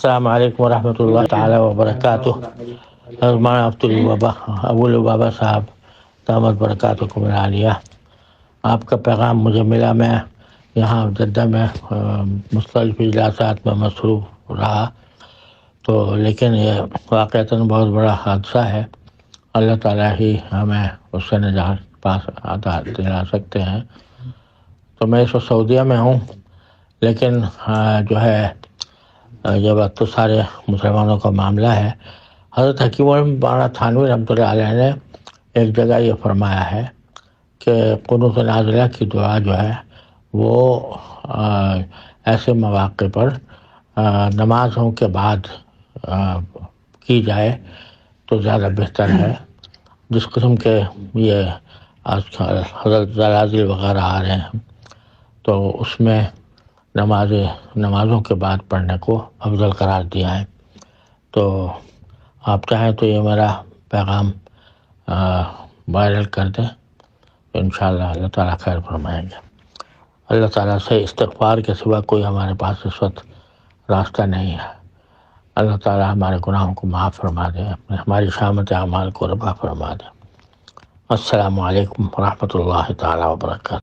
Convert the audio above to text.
السلام علیکم ورحمۃ اللہ تعالی وبرکاتہ۔ مولانا ابو البابا صاحب دامت برکاتکم العالیہ، آپ کا پیغام مجھے ملا۔ میں یہاں جدہ میں مختلف اجلاسات میں مصروف رہا، تو لیکن یہ واقعتاً بہت بڑا حادثہ ہے۔ اللہ تعالیٰ ہی ہمیں اس سے نجات دلا سکتے ہیں۔ تو میں اس وقت سعودیہ میں ہوں، لیکن جو ہے یہ وقت تو سارے مسلمانوں کا معاملہ ہے۔ حضرت حکیم مولانا تھانوی رحمۃ اللہ علیہ نے ایک جگہ یہ فرمایا ہے کہ قنوت نازلہ کی دعا جو ہے وہ ایسے مواقع پر نمازوں کے بعد کی جائے تو زیادہ بہتر ہے۔ جس قسم کے یہ آج کل حضرت زلازل وغیرہ آ رہے ہیں، تو اس میں نمازوں کے بعد پڑھنے کو افضل قرار دیا ہے۔ تو آپ چاہیں تو یہ میرا پیغام وائرل کر دیں، انشاءاللہ اللہ تعالیٰ خیر فرمائیں گے۔ اللہ تعالیٰ سے استغفار کے سوا کوئی ہمارے پاس اس وقت راستہ نہیں ہے۔ اللہ تعالیٰ ہمارے گناہوں کو معاف فرما دے، ہماری شامت اعمال کو رفع فرما دے۔ السلام علیکم ورحمۃ اللہ تعالیٰ وبرکاتہ۔